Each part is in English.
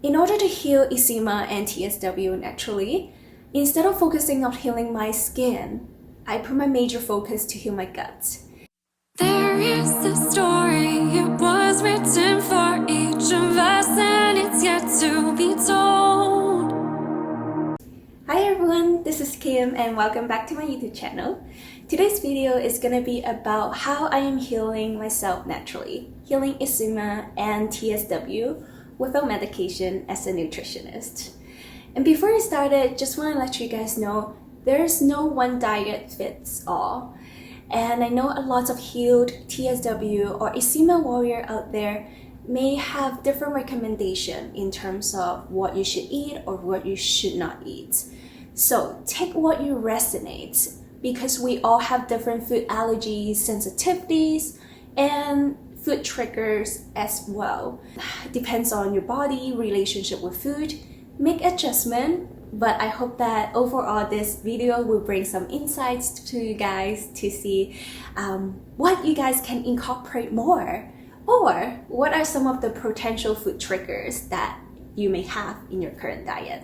In order to heal eczema and TSW naturally, instead of focusing on healing my skin, I put my major focus to heal my gut. There is a story, it was written for each of us, and it's yet to be told. Hi everyone, this is Kim and welcome back to my YouTube channel. Today's video is gonna be about how I am healing myself naturally, healing eczema and TSW without medication as a nutritionist. And before I started, just want to let you guys know there's no one diet fits all. And I know a lot of healed TSW or eczema warrior out there may have different recommendation in terms of what you should eat or what you should not eat. So take what you resonate, because we all have different food allergies, sensitivities, and food triggers as well. Depends on your body, relationship with food, make adjustment. But I hope that overall this video will bring some insights to you guys to see what you guys can incorporate more, or what are some of the potential food triggers that you may have in your current diet.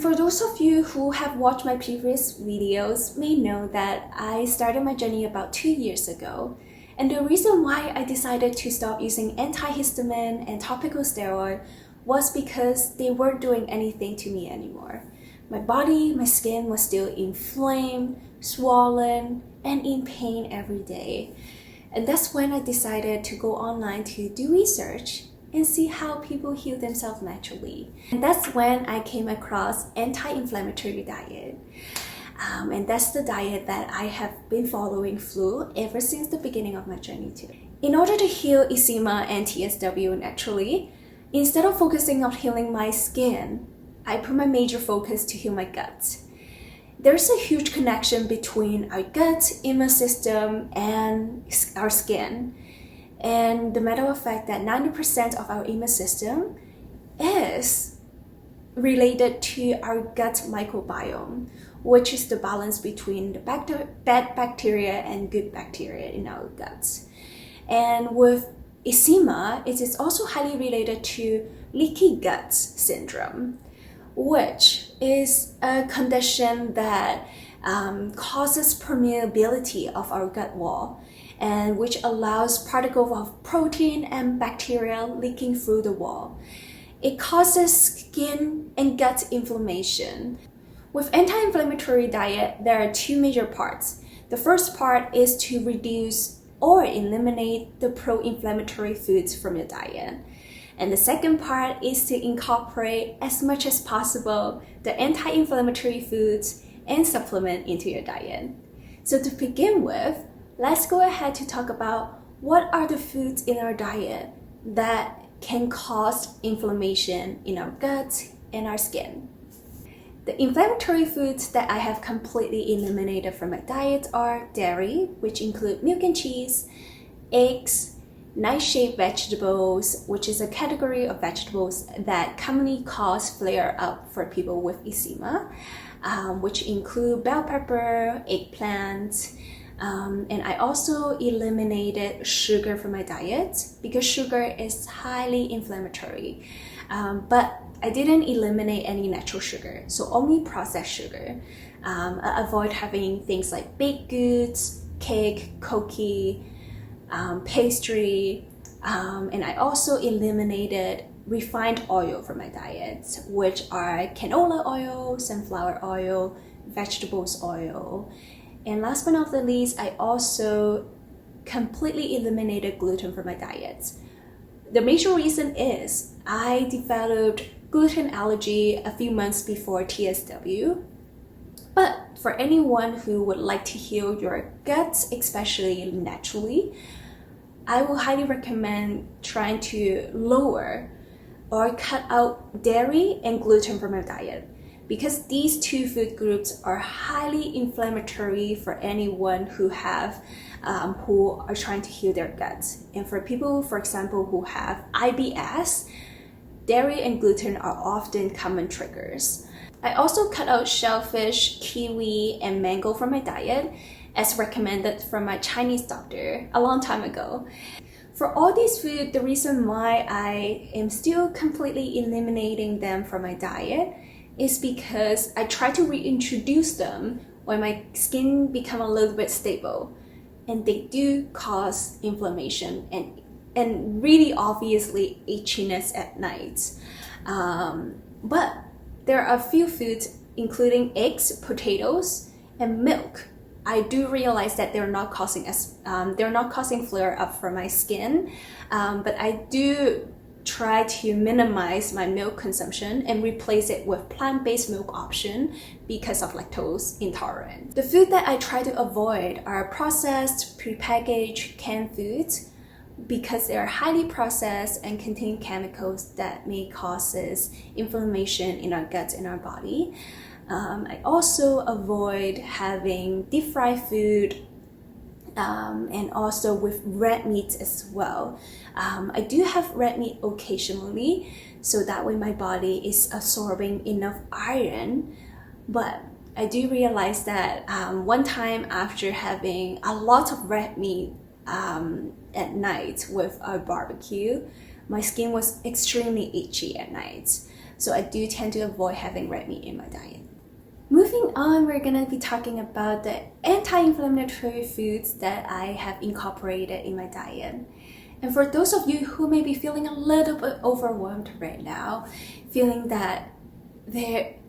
For those of you who have watched my previous videos may know that I started my journey about 2 years ago. And the reason why I decided to stop using antihistamine and topical steroid was because they weren't doing anything to me anymore. My body, my skin was still inflamed, swollen, and in pain every day. And that's when I decided to go online to do research and see how people heal themselves naturally. And that's when I came across Anti-inflammatory diet. And that's the diet that I have been following through ever since the beginning of my journey too. In order to heal eczema and TSW naturally, instead of focusing on healing my skin, I put my major focus to heal my gut. There's a huge connection between our gut, immune system, and our skin. And the matter of fact that 90% of our immune system is related to our gut microbiome, which is the balance between the bad bacteria and good bacteria in our guts. And with eczema, it is also highly related to leaky gut syndrome, which is a condition that causes permeability of our gut wall, and which allows particles of protein and bacteria leaking through the wall. It causes skin and gut inflammation. With anti-inflammatory diet, there are two major parts. The first part is to reduce or eliminate the pro-inflammatory foods from your diet. And the second part is to incorporate as much as possible the anti-inflammatory foods and supplement into your diet. So to begin with, let's go ahead to talk about what are the foods in our diet that can cause inflammation in our gut and our skin. The inflammatory foods that I have completely eliminated from my diet are dairy, which include milk and cheese, eggs, night-shaped vegetables, which is a category of vegetables that commonly cause flare-up for people with eczema, which include bell pepper, eggplant, and I also eliminated sugar from my diet because sugar is highly inflammatory. But I didn't eliminate any natural sugar, so only processed sugar. I avoid having things like baked goods, cake, cookie, pastry, and I also eliminated refined oil from my diet, which are canola oil, sunflower oil, vegetables oil. And last but not the least, I also completely eliminated gluten from my diet. The major reason is I developed gluten allergy a few months before TSW. But for anyone who would like to heal your gut, especially naturally, I will highly recommend trying to lower or cut out dairy and gluten from your diet, because these two food groups are highly inflammatory for anyone who are trying to heal their guts. And for people, for example, who have IBS, dairy and gluten are often common triggers. I also cut out shellfish, kiwi, and mango from my diet, as recommended from my Chinese doctor a long time ago. For all these foods, the reason why I am still completely eliminating them from my diet is because I try to reintroduce them when my skin become a little bit stable, and they do cause inflammation and really obviously itchiness at night. But there are a few foods, including eggs, potatoes, and milk. I do realize that they're not causing flare up for my skin, but I do try to minimize my milk consumption and replace it with plant-based milk option because of lactose intolerant. The food that I try to avoid are processed, prepackaged, canned foods because they are highly processed and contain chemicals that may cause inflammation in our guts and our body. I also avoid having deep fried food and also with red meat as well. I do have red meat occasionally, so that way my body is absorbing enough iron. But I do realize that one time after having a lot of red meat at night with a barbecue, my skin was extremely itchy at night. So I do tend to avoid having red meat in my diet. Moving on, we're going to be talking about the anti-inflammatory foods that I have incorporated in my diet. And for those of you who may be feeling a little bit overwhelmed right now, feeling that it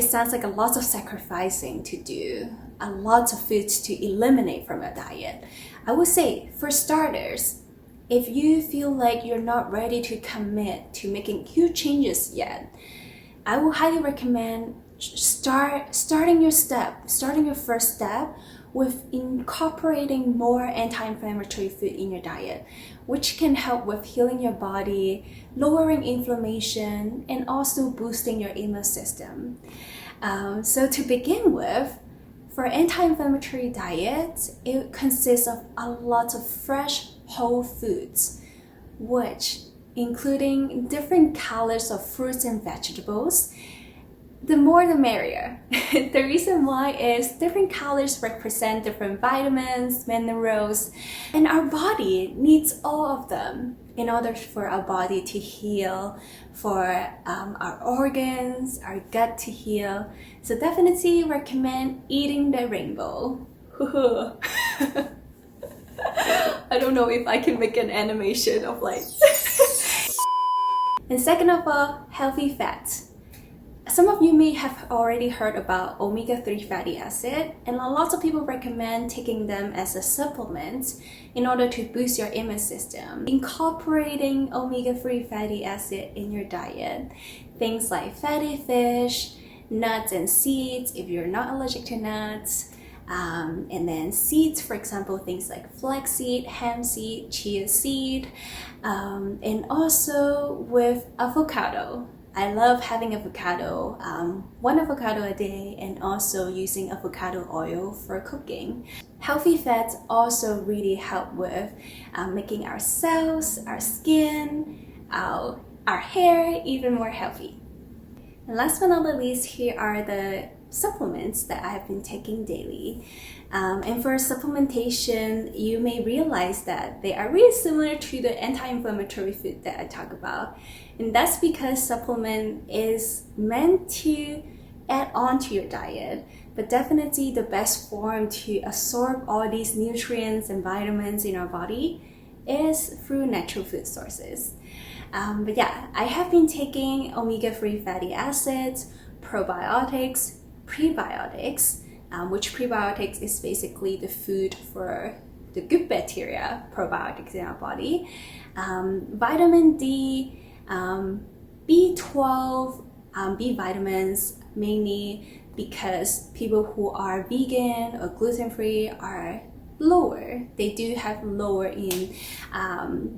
sounds like a lot of sacrificing to do, a lot of foods to eliminate from your diet, I would say, for starters, if you feel like you're not ready to commit to making huge changes yet, I would highly recommend starting your first step with incorporating more anti-inflammatory food in your diet, which can help with healing your body, lowering inflammation, and also boosting your immune system. So to begin with, for anti-inflammatory diet, it consists of a lot of fresh whole foods, which including different colors of fruits and vegetables. The more the merrier. The reason why is different colors represent different vitamins, minerals, and our body needs all of them in order for our body to heal, for our organs, our gut to heal. So definitely recommend eating the rainbow. I don't know if I can make an animation of like. And second of all, healthy fats. Some of you may have already heard about omega-3 fatty acid, and a lot of people recommend taking them as a supplement in order to boost your immune system. Incorporating omega-3 fatty acid in your diet, things like fatty fish, nuts and seeds if you're not allergic to nuts, and then seeds, for example, things like flaxseed, hemp seed, chia seed, and also with avocado. I love having avocado, one avocado a day, and also using avocado oil for cooking. Healthy fats also really help with making our cells, our skin, our hair even more healthy. And last but not the least, here are the supplements that I have been taking daily. And for supplementation, you may realize that they are really similar to the anti-inflammatory food that I talk about. And that's because supplement is meant to add on to your diet, but definitely the best form to absorb all these nutrients and vitamins in our body is through natural food sources. But yeah, I have been taking omega-3 fatty acids, probiotics, prebiotics, which prebiotics is basically the food for the good bacteria, probiotics in our body, vitamin D, B12, B vitamins, mainly because people who are vegan or gluten-free are lower. They do have lower in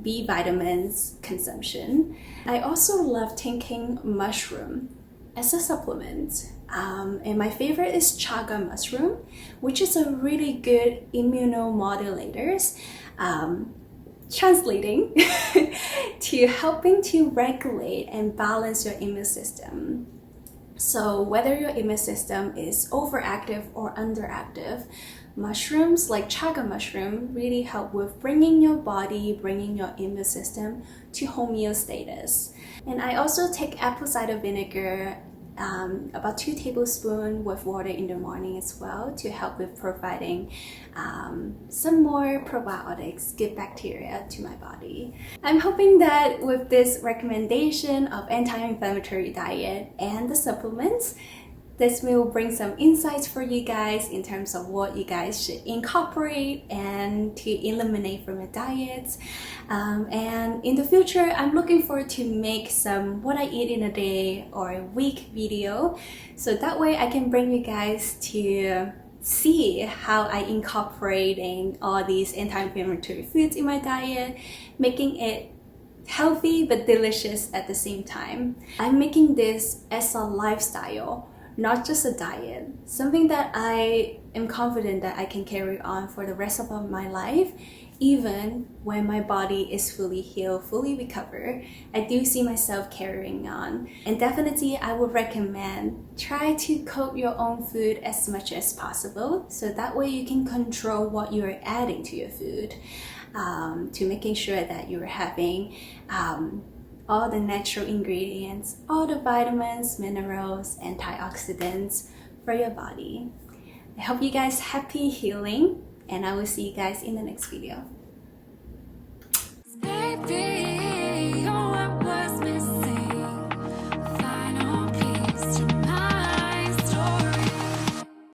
B vitamins consumption. I also love taking mushroom as a supplement. And my favorite is chaga mushroom, which is a really good immunomodulator, translating to helping to regulate and balance your immune system. So whether your immune system is overactive or underactive, mushrooms like chaga mushroom really help with bringing your body, bringing your immune system to homeostasis. And I also take apple cider vinegar, about 2 tablespoons with water in the morning as well, to help with providing some more probiotics, good bacteria to my body. I'm hoping that with this recommendation of anti-inflammatory diet and the supplements, this will bring some insights for you guys in terms of what you guys should incorporate and to eliminate from your diets. And in the future, I'm looking forward to make some what I eat in a day or a week video. So that way I can bring you guys to see how I incorporating all these anti-inflammatory foods in my diet, making it healthy but delicious at the same time. I'm making this as a lifestyle, not just a diet, something that I am confident that I can carry on for the rest of my life, even when my body is fully healed, fully recovered. I do see myself carrying on. And definitely I would recommend try to cook your own food as much as possible, so that way you can control what you're adding to your food, to making sure that you're having all the natural ingredients, all the vitamins, minerals, antioxidants for your body. I hope you guys happy healing, and I will see you guys in the next video.